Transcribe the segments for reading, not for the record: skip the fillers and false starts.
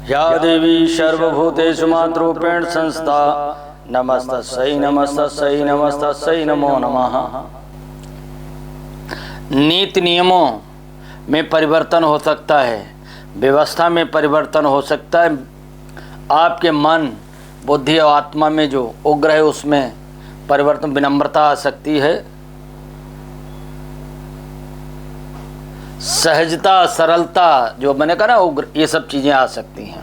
या देवी सर्वभूतेषु मातृरूपेण संस्था नमस्तस्यै नमस्तस्यै नमस्तस्यै नमो नमः। नीति नियमों में परिवर्तन हो सकता है, व्यवस्था में परिवर्तन हो सकता है, आपके मन बुद्धि और आत्मा में जो उग्र है उसमें परिवर्तन, विनम्रता आ सकती है, सहजता सरलता जो मैंने कहा ना उग्र, ये सब चीज़ें आ सकती हैं।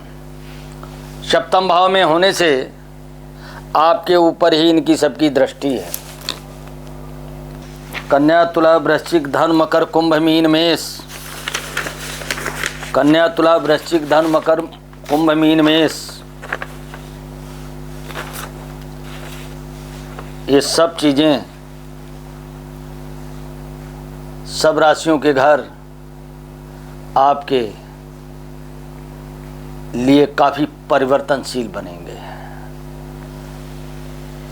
सप्तम भाव में होने से आपके ऊपर ही इनकी सबकी दृष्टि है। कन्या तुला वृश्चिक धन मकर कुंभ मीन मेष, कन्या तुला वृश्चिक धन मकर कुंभ मीन मेष, ये सब चीज़ें, सब राशियों के घर आपके लिए काफ़ी परिवर्तनशील बनेंगे।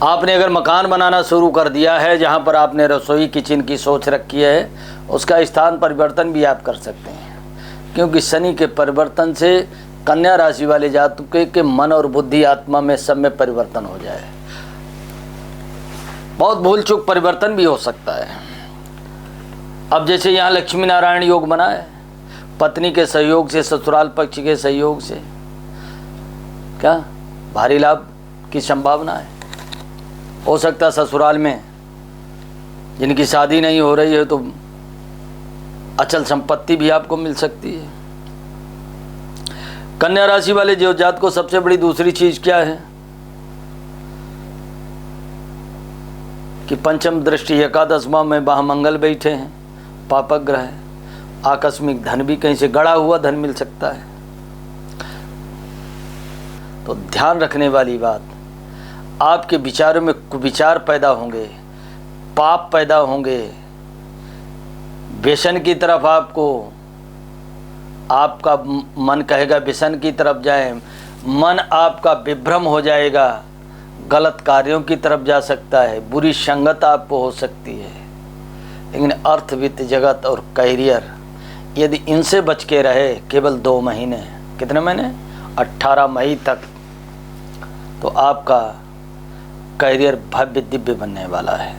आपने अगर मकान बनाना शुरू कर दिया है, जहाँ पर आपने रसोई किचन की सोच रखी है, उसका स्थान परिवर्तन भी आप कर सकते हैं, क्योंकि शनि के परिवर्तन से कन्या राशि वाले जातकों के मन और बुद्धि आत्मा में सब में परिवर्तन हो जाए। बहुत भूल चूक परिवर्तन भी हो सकता है। अब जैसे यहाँ लक्ष्मी नारायण योग बना है, पत्नी के सहयोग से, ससुराल पक्ष के सहयोग से क्या भारी लाभ की संभावना है। हो सकता है ससुराल में जिनकी शादी नहीं हो रही है तो अचल संपत्ति भी आपको मिल सकती है। कन्या राशि वाले जो जात को सबसे बड़ी दूसरी चीज क्या है कि पंचम दृष्टि एकादश भाव में महामंगल बैठे हैं, पापक ग्रह है, आकस्मिक धन भी कहीं से गड़ा हुआ धन मिल सकता है। तो ध्यान रखने वाली बात, आपके विचारों में कुविचार पैदा होंगे, पाप पैदा होंगे, व्यसन की तरफ आपका मन कहेगा व्यसन की तरफ जाए, मन आपका विभ्रम हो जाएगा, गलत कार्यों की तरफ जा सकता है, बुरी संगत आपको हो सकती है। लेकिन अर्थ वित्त जगत और कैरियर यदि इनसे बच के रहे केवल 2 महीने, कितने महीने 18 मई तक, तो आपका कैरियर भव्य दिव्य बनने वाला है।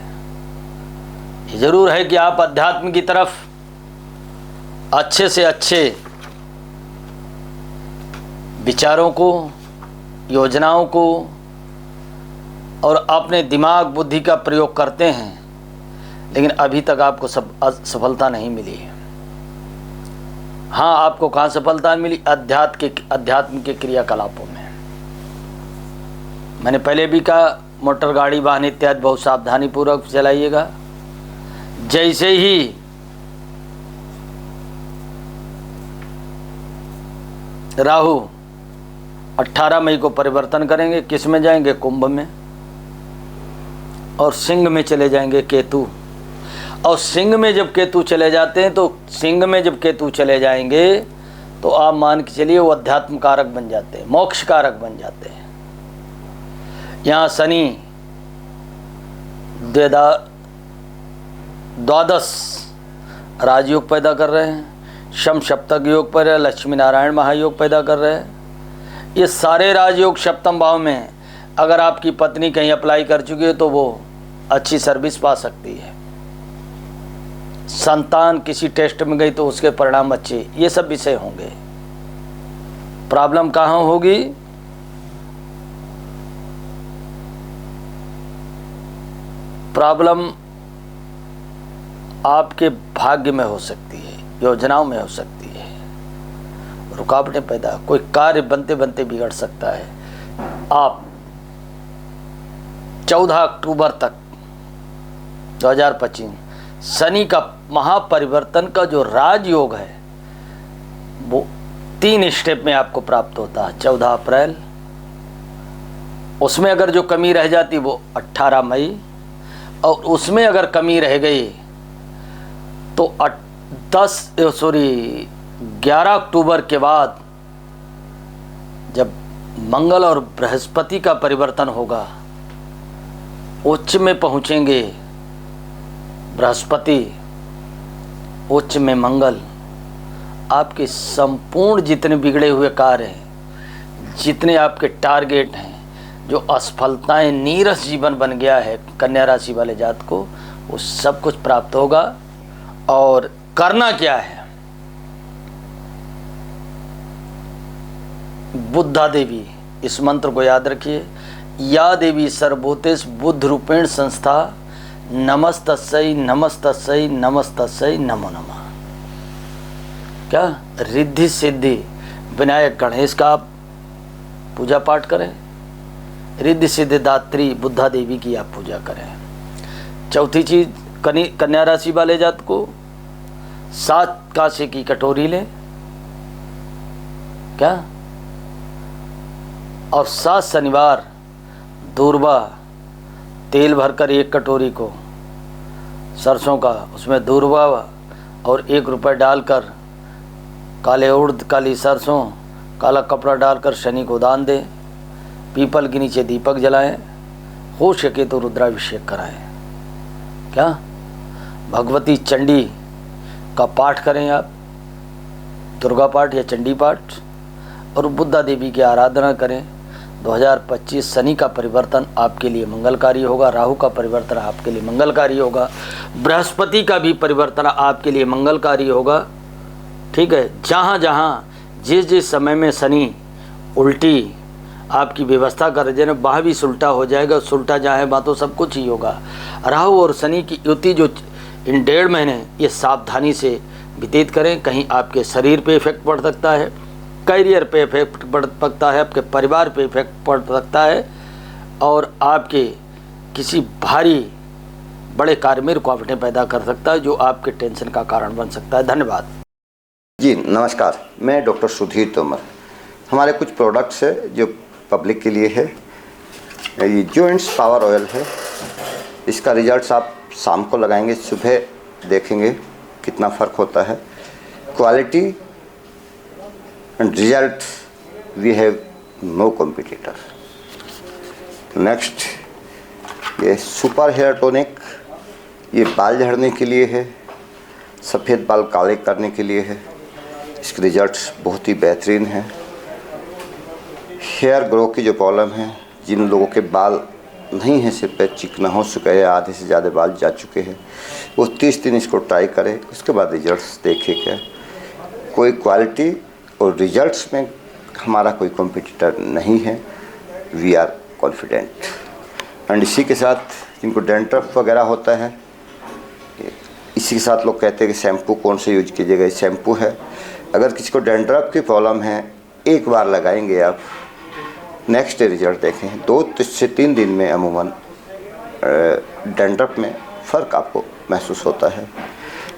ये जरूर है कि आप अध्यात्म की तरफ अच्छे से अच्छे विचारों को, योजनाओं को और अपने दिमाग बुद्धि का प्रयोग करते हैं, लेकिन अभी तक आपको सफलता नहीं मिली है। हाँ, आपको कहाँ सफलता मिली? अध्यात्म के क्रियाकलापों में। मैंने पहले भी कहा, मोटर गाड़ी वाहन इत्यादि बहुत सावधानी पूर्वक चलाइएगा। जैसे ही राहु 18 मई को परिवर्तन करेंगे, किस में जाएंगे? कुंभ में, और सिंह में चले जाएंगे केतु। और सिंह में जब केतु चले जाते हैं, तो सिंह में जब केतु चले जाएंगे तो आप मान के चलिए वो अध्यात्म कारक बन जाते हैं, मोक्ष कारक बन जाते हैं। यहाँ शनि द्वादश राजयोग पैदा कर रहे हैं, शम सप्तक योग पर लक्ष्मी नारायण महायोग पैदा कर रहे हैं। ये सारे राजयोग सप्तम भाव में अगर आपकी पत्नी कहीं अप्लाई कर चुकी है तो वो अच्छी सर्विस पा सकती है। संतान किसी टेस्ट में गई तो उसके परिणाम अच्छे, ये सब विषय होंगे। प्रॉब्लम कहाँ होगी? प्रॉब्लम आपके भाग्य में हो सकती है, योजनाओं में हो सकती है, रुकावटें पैदा, कोई कार्य बनते बनते बिगड़ सकता है। आप 14 अक्टूबर तक 2025 शनि का महापरिवर्तन का जो राजयोग है वो 3 स्टेप में आपको प्राप्त होता है। 14 अप्रैल, उसमें अगर जो कमी रह जाती वो 18 मई, और उसमें अगर कमी रह गई तो 11 अक्टूबर के बाद जब मंगल और बृहस्पति का परिवर्तन होगा, उच्च में पहुंचेंगे बृहस्पति, उच्च में मंगल, आपके संपूर्ण जितने बिगड़े हुए कार्य हैं जितने आपके टारगेट हैं, जो असफलताएं, नीरस जीवन बन गया है कन्या राशि वाले जात को, वो सब कुछ प्राप्त होगा। और करना क्या है, बुद्धा देवी, इस मंत्र को याद रखिए। या देवी सर्वभूतेषु बुद्ध रूपेण संस्था, नमस्तस्यै नमस्तस्यै नमस्तस्यै नमो नमः। क्या रिद्धि सिद्धि विनायक गणेश का आप पूजा पाठ करें, रिद्धि सिद्धि दात्री बुद्धा देवी की आप पूजा करें। चौथी चीज, कन्या राशि वाले जात को 7 कांसे की कटोरी लें, क्या, और 7 शनिवार दूरबा तेल भरकर 1 कटोरी को सरसों का, उसमें दूरबा और 1 रुपये डालकर, काले उड़द, काली सरसों, काला कपड़ा डालकर शनि को दान दें। पीपल के नीचे दीपक जलाएं, हो सके तो रुद्राभिषेक कराएं। क्या, भगवती चंडी का पाठ करें आप, दुर्गा पाठ या चंडी पाठ, और बुद्धा देवी की आराधना करें। 2025 शनि का परिवर्तन आपके लिए मंगलकारी होगा, राहु का परिवर्तन आपके लिए मंगलकारी होगा, बृहस्पति का भी परिवर्तन आपके लिए मंगलकारी होगा। ठीक है, जहाँ जहाँ जिस जिस समय में शनि उल्टी आपकी व्यवस्था कर देना, वहाँ भी उल्टा हो जाएगा। उल्टा जहाँ है वहाँ तो सब कुछ ही होगा। राहु और शनि की युति जो इन 1.5 महीने, ये सावधानी से व्यतीत करें। कहीं आपके शरीर पे इफेक्ट पड़ सकता है, करियर पे इफेक्ट पड़ सकता है, आपके परिवार पे इफेक्ट पड़ सकता है, और आपके किसी भारी बड़े कार्य में रुकावटें पैदा कर सकता है, जो आपके टेंशन का कारण बन सकता है। धन्यवाद जी। नमस्कार, मैं डॉक्टर सुधीर तोमर। हमारे कुछ प्रोडक्ट्स है जो पब्लिक के लिए है। ये जॉइंट्स पावर ऑयल है, इसका रिजल्ट्स आप शाम को लगाएंगे, सुबह देखेंगे कितना फ़र्क होता है। Quality and result we have no competitor. Next, ये सुपर हेयर टॉनिक, ये बाल झड़ने के लिए है, सफ़ेद बाल काले करने के लिए है। इसके रिजल्ट्स बहुत ही बेहतरीन हैं। हेयर ग्रो की जो प्रॉब्लम है, जिन लोगों के बाल नहीं हैं, सिर पे चिकना हो चुका है, आधे से ज़्यादा बाल जा चुके हैं, वो 30 दिन इसको ट्राई करें, उसके बाद रिजल्ट्स देखिए। क्या कोई क्वालिटी और रिजल्ट्स में हमारा कोई कॉम्पिटिटर नहीं है, वी आर कॉन्फिडेंट। एंड इसी के साथ जिनको डैंड्रफ वगैरह होता है, इसी के साथ लोग कहते हैं कि शैम्पू कौन से यूज कीजिएगा। शैम्पू है, अगर किसी को डैंड्रफ की प्रॉब्लम है, एक बार लगाएंगे आप, नेक्स्ट डे रिजल्ट देखें, 2 से 3 दिन में अमूमन डैंड्रफ में फ़र्क आपको महसूस होता है।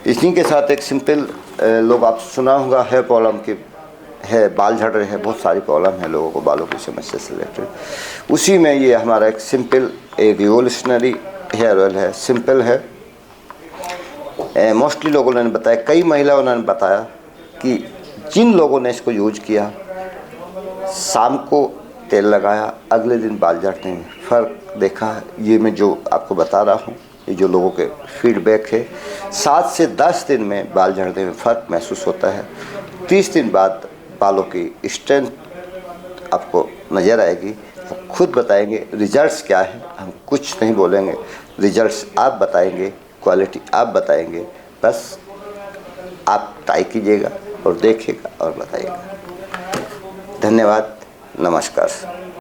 इसी के साथ एक सिंपल, लोग आप सुना होगा हेयर प्रॉब्लम की है, बाल झड़ रहे हैं, बहुत सारी प्रॉब्लम है लोगों को बालों की समस्या से रिलेटेड। उसी में ये हमारा एक सिंपल, एक रिवोल्यूशनरी हेयर ऑयल है, सिंपल है। मोस्टली लोगों ने बताया, कई महिलाओं ने बताया कि जिन लोगों ने इसको यूज किया, शाम को तेल लगाया, अगले दिन बाल झड़ने में फ़र्क देखा। ये मैं जो आपको बता रहा हूँ, ये जो लोगों के फीडबैक है, 7 से 10 दिन में बाल झड़ने में फ़र्क महसूस होता है। 30 दिन बाद बालों की स्ट्रेंथ आपको नज़र आएगी। आप खुद बताएंगे रिजल्ट्स क्या है, हम कुछ नहीं बोलेंगे, रिजल्ट्स आप बताएंगे, क्वालिटी आप बताएंगे। बस आप ट्राई कीजिएगा और देखिएगा और बताइएगा। धन्यवाद, नमस्कार।